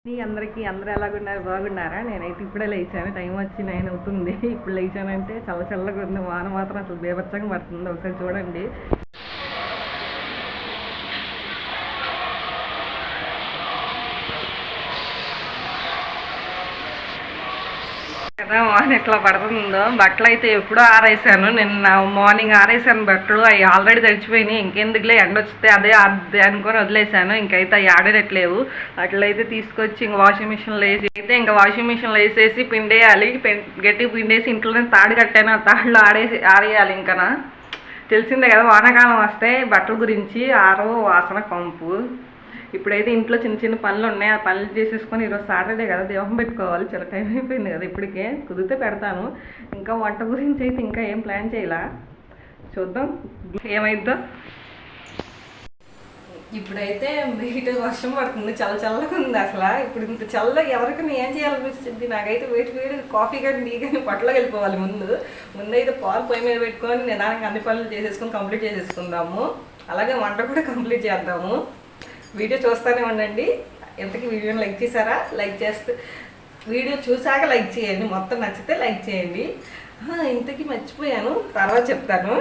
అందరికీ అందరూ ఎలాగున్నారు? బాగున్నారా? నేనైతే ఇప్పుడే లేచాను. టైం వచ్చి 9 అవుతుంది. ఇప్పుడు లేచానంటే చల్ల చల్లగా ఉంది. వాన మాత్రం అసలు బీభత్సంగా పడుతుంది. ఒకసారి చూడండి. కదా వాన ఎట్లా పడుతుందో. బట్టలు అయితే ఎప్పుడో ఆరేసాను. నిన్న మార్నింగ్ ఆరేసాను బట్టలు. అవి ఆల్రెడీ తడిచిపోయినాయి. ఇంకెందుకులే ఎండ వస్తే అదే అదే అనుకొని వదిలేసాను. ఇంకైతే అవి ఆడేటట్లేవు. అట్లయితే తీసుకొచ్చి ఇంక వాషింగ్ మిషన్లో వేసి అయితే ఇంకా వాషింగ్ మిషన్లో వేసేసి పిండేయాలి. గట్టిగా పిండేసి ఇంట్లోనే తాడు కట్టాను. ఆ తాడులో ఆరేయాలి. ఇంకా తెలిసిందే కదా వానాకాలం వస్తే బట్టల గురించి ఆరో వాసన కంపు. ఇప్పుడైతే ఇంట్లో చిన్న చిన్న పనులు ఉన్నాయి. ఆ పనులు చేసేసుకొని ఈరోజు సాటర్డే కదా, దీపం పెట్టుకోవాలి. చాలా టైం అయిపోయింది కదా. ఇప్పటికే కుదిరితే పెడతాను. ఇంకా వంట గురించి అయితే ఇంకా ఏం ప్లాన్ చేయాల, చూద్దాం ఏమైద్దో. ఇప్పుడైతే బయట వర్షం పడుతుంది. చాలా చల్లగా ఉంది అసలు. ఇప్పుడు ఇంత చల్ల ఎవరికైనా ఏం చేయాలనిపిస్తుంది? నాకైతే వేడి వేడి కాఫీ కానీ టీ కానీ పట్టులోకి వెళ్ళిపోవాలి. ముందైతే పాలు పొయ్యి మీద పెట్టుకొని నిదానంగా అన్ని పనులు చేసేసుకొని కంప్లీట్ చేసేసుకుందాము. అలాగే వంట కూడా కంప్లీట్ చేద్దాము. వీడియో చూస్తూనే ఉండండి. ఎంతకీ వీడియోని లైక్ చేశారా? లైక్ చేస్తే వీడియో చూసాక లైక్ చేయండి. మొత్తం నచ్చితే లైక్ చేయండి. ఇంతకీ మర్చిపోయాను, తర్వాత చెప్తాను.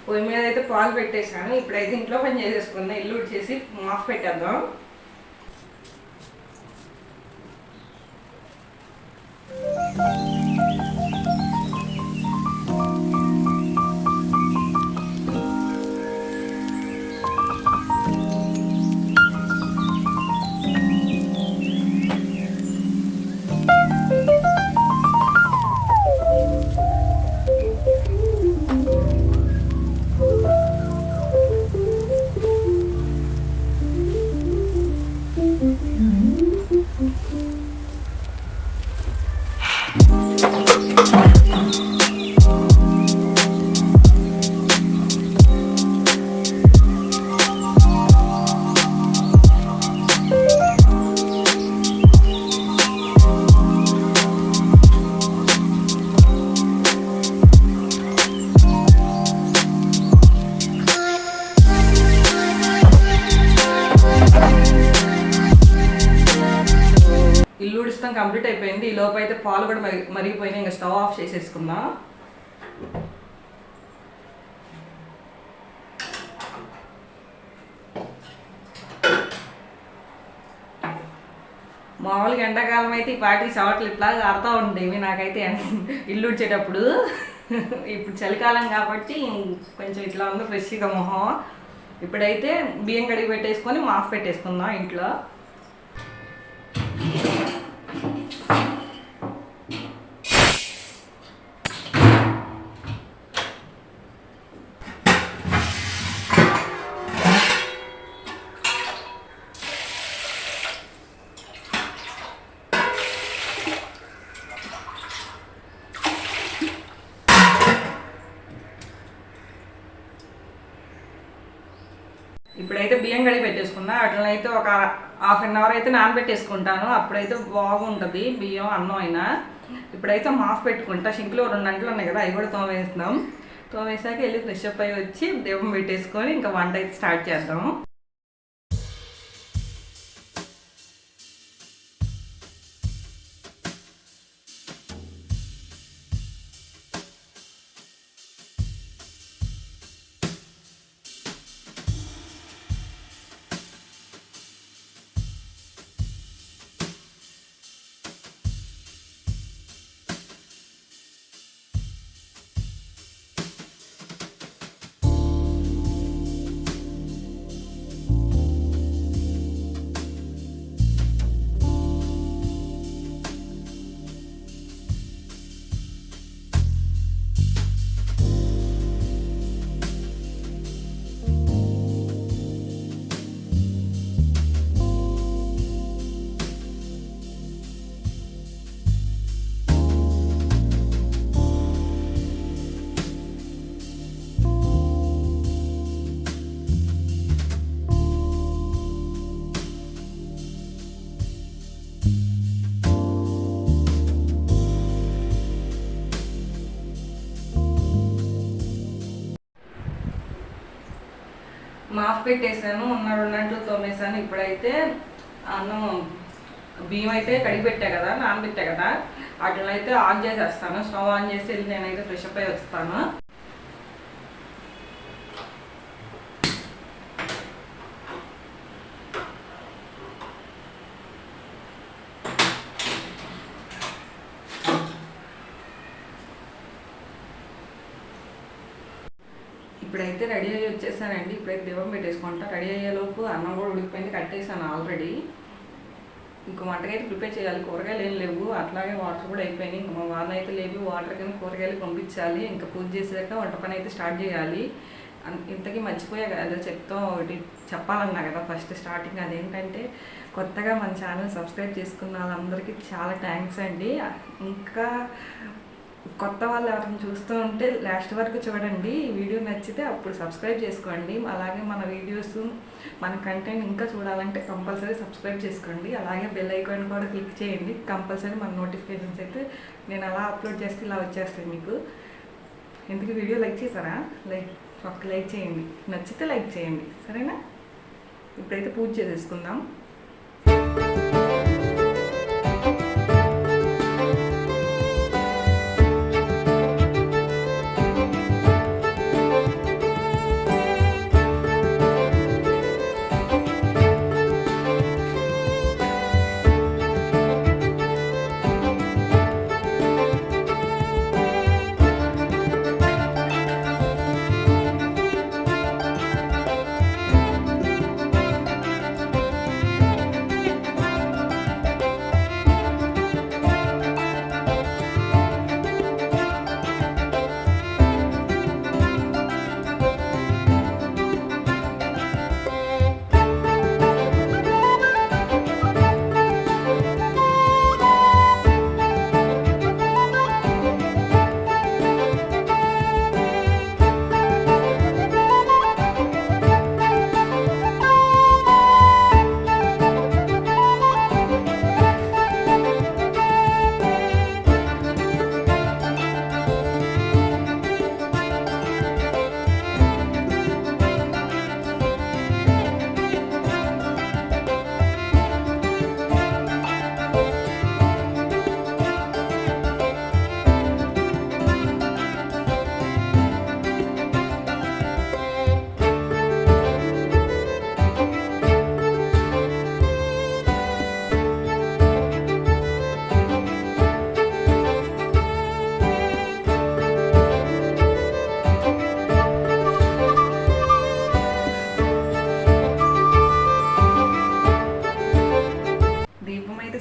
పొయ్యి మీద అయితే పాలు పెట్టేశాను. ఇప్పుడైతే ఇంట్లో పని చేసేసుకున్నా. ఇల్లు ఉడిచేసి మాఫ్ పెట్టేద్దాం. ఇల్లు ఉడిస్తాం కంప్లీట్ అయిపోయింది. ఈ లోపు అయితే పాలు కూడా మరిగిపోయినాయి. ఇంకా స్టవ్ ఆఫ్ చేసేసుకుందాం. మామూలుగా ఎండాకాలం అయితే ఈ పాటి చవట్లు ఇట్లా ఆడుతూ ఉండేవి నాకైతే ఇల్లు ఉడిచేటప్పుడు. ఇప్పుడు చలికాలం కాబట్టి కొంచెం ఇట్లా ఉంది ఫ్రెష్గా మొహం. ఇప్పుడైతే బియ్యం కడిగి పెట్టేసుకొని మాఫ్ పెట్టేసుకుందాం ఇంట్లో. ఇప్పుడైతే బియ్యం కడిగి పెట్టేసుకున్నా. అట్లనైతే ఒక హాఫ్ అన్ అవర్ అయితే నానబెట్టేసుకుంటాను. అప్పుడైతే బాగుంటుంది బియ్యం అన్నం అయినా. ఇప్పుడైతే మాఫ్ పెట్టుకుంటా. సింక్లో 2 గంటలు ఉన్నాయి కదా, అవి కూడా తోమేస్తున్నాం. తోమేసాక వెళ్ళి ఫ్రెష్ అప్ అయ్యి వచ్చి దీపం పెట్టేసుకొని ఇంకా వంట అయితే స్టార్ట్ చేద్దాం. మాఫ్ పెట్టేసాను, ఉన్నట్టు తోమేసాను. ఇప్పుడైతే అన్నం బియ్యం అయితే కడిగి పెట్టా కదా, నానబెట్టా కదా, వాటిని అయితే ఆన్ చేసేస్తాను. స్టవ్ ఆన్ చేసి వెళ్ళి నేనైతే ఫ్రెష్ అప్ అయి వస్తాను. ఇప్పుడైతే రెడీ అయ్యి వచ్చేసానండి. ఇప్పుడైతే దీపం పెట్టేసుకుంటా. రెడీ అయ్యేలోపు అన్నం కూడా ఉడికిపోయింది, కట్టేసాను ఆల్రెడీ. ఇంకో వంటకైతే ప్రిపేర్ చేయాలి. కూరగాయలు ఏం లేవు, అట్లాగే వాటర్ కూడా అయిపోయినాయి. ఇంకా మా వాన అయితే లేవు, వాటర్ కింద కూరగాయలు పంపించాలి. ఇంకా పూజ చేసాక వంట పని అయితే స్టార్ట్ చేయాలి. ఇంతకీ మర్చిపోయా కదా చెప్తాం, ఒకటి చెప్పాలన్నా కదా ఫస్ట్ స్టార్టింగ్. అదేంటంటే కొత్తగా మన ఛానల్ సబ్స్క్రైబ్ చేసుకున్న వాళ్ళందరికీ చాలా థ్యాంక్స్ అండి. ఇంకా కొత్త వాళ్ళు ఎవరైనా చూస్తూ ఉంటే లాస్ట్ వరకు చూడండి. ఈ వీడియో నచ్చితే అప్పుడు సబ్స్క్రైబ్ చేసుకోండి. అలాగే మన వీడియోస్, మన కంటెంట్ ఇంకా చూడాలంటే కంపల్సరీ సబ్స్క్రైబ్ చేసుకోండి. అలాగే బెల్ ఐకాన్ కూడా క్లిక్ చేయండి. కంపల్సరీ మన నోటిఫికేషన్స్ అయితే నేను అలా అప్లోడ్ చేస్తే ఇలా వచ్చేస్తాయి మీకు. ఎందుకు వీడియో లైక్ చేశారా? ఒక్క లైక్ చేయండి, నచ్చితే లైక్ చేయండి, సరేనా? ఇప్పుడైతే పూజ చేసేసుకుందాం.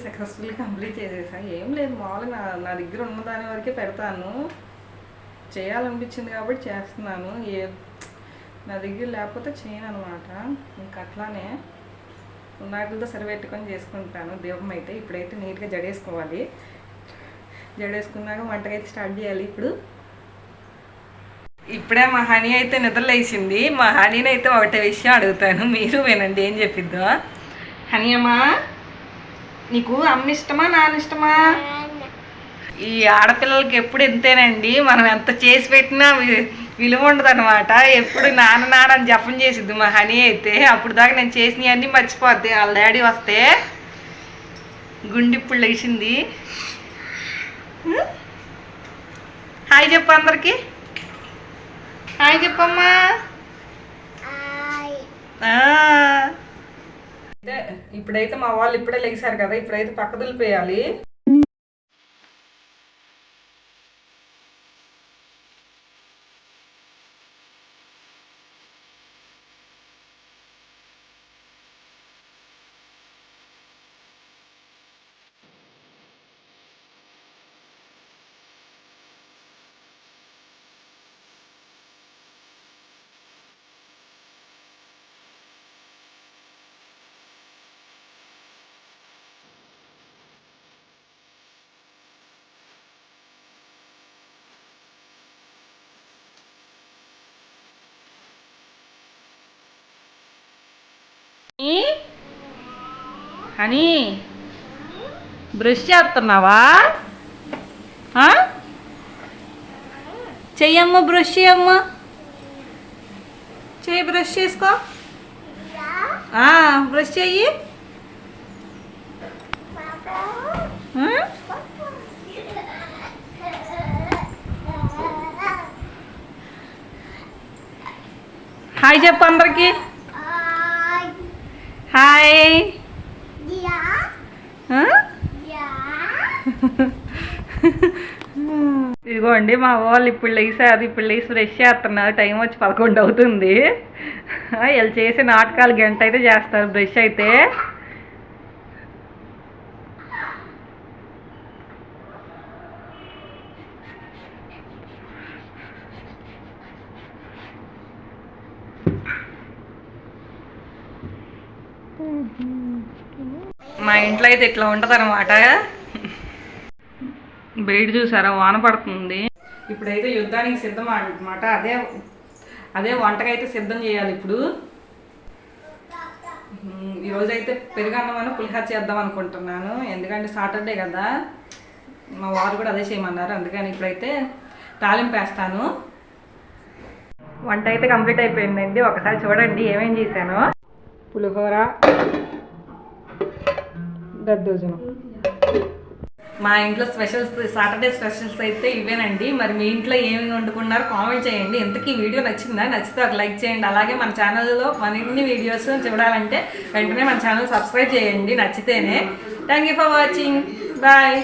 సక్సెస్ఫుల్లీ కంప్లీట్ చేసేసాను. ఏం లేదు, మామూలుగా నా దగ్గర ఉన్న దాని వరకే పెడతాను. చేయాలనిపించింది కాబట్టి చేస్తున్నాను. నా దగ్గర లేకపోతే చేయను అనమాట. ఇంకా అట్లానే ఉన్నాటితో సరిపెట్టుకొని చేసుకుంటాను దీపం అయితే. ఇప్పుడైతే నీట్గా జడేసుకోవాలి. జడేసుకున్నాక వంటకైతే స్టార్ట్ చేయాలి. ఇప్పుడే మా హనీ అయితే నిద్రలేసింది. మా హనీని అయితే ఒకటే విషయం అడుగుతాను, మీరు వినండి ఏం చెప్పిద్దో. హనీ అమ్మా, నీకు అమ్మ ఇష్టమా నాన్న ఇష్టమా? ఈ ఆడపిల్లలకి ఎప్పుడు ఎంతేనండి, మనం ఎంత చేసి పెట్టినా విలువ ఉండదు అనమాట. ఎప్పుడు నాన్న నాన్న అని జపం చేసిద్ది మా హనీ అయితే. అప్పుడు దాకా నేను చేసినవన్నీ మర్చిపోద్ది. వాళ్ళ డాడీ వస్తే గుండె ఇప్పుడు లేచింది. హాయ్ చెప్పు అందరికి, హాయ్ చెప్పమ్మా. ఇప్పుడైతే మా వాళ్ళు ఇప్పుడే లేచారు కదా, ఇప్పుడైతే పక్క దులిపేయాలి. హనీ, బ్రష్ చేస్తున్నావా? చెయ్యమ్మా, బ్రష్ చేయమ్మా, చెయ్యి, బ్రష్ చేసుకో. బ్రష్ చెయ్యి. హాయ్ చెప్పు అందరికి. హాయ్. ఇదిగోండి మా వాళ్ళు ఇప్పుడు లేసారు. ఇప్పుడు లేసి ఫ్రెష్ చేస్తున్నారు. టైం వచ్చి 11 అవుతుంది. వీళ్ళు చేసే నాటకాలు గంట అయితే చేస్తారు బ్రష్ అయితే. మా ఇంట్లో అయితే ఇట్లా ఉంటుంది అనమాట. బయట చూసారా వాన పడుతుంది. ఇప్పుడైతే యుద్ధానికి సిద్ధం అనమాట. అదే వంటకైతే సిద్ధం చేయాలి ఇప్పుడు. ఈరోజైతే పెరుగన్నమని పులిహోర చేద్దాం అనుకుంటున్నాను. ఎందుకంటే సాటర్డే కదా, మా వారు కూడా అదే చేయమన్నారు. అందుకని ఇప్పుడైతే తాలింపు వేస్తాను. వంట అయితే కంప్లీట్ అయిపోయిందండి. ఒకసారి చూడండి ఏమేం చేశాను. పులిహోర, దద్దోజనం. మా ఇంట్లో స్పెషల్స్, సాటర్డే స్పెషల్స్ అయితే ఇవేనండి. మరి మీ ఇంట్లో ఏమి వండుకున్నారో కామెంట్ చేయండి. ఇంతకీ వీడియో నచ్చిందా? నచ్చితే ఒక లైక్ చేయండి. అలాగే మన ఛానల్లో మరిన్ని వీడియోస్ చూడాలంటే వెంటనే మన ఛానల్ సబ్స్క్రైబ్ చేయండి నచ్చితేనే. Thank you for watching. Bye.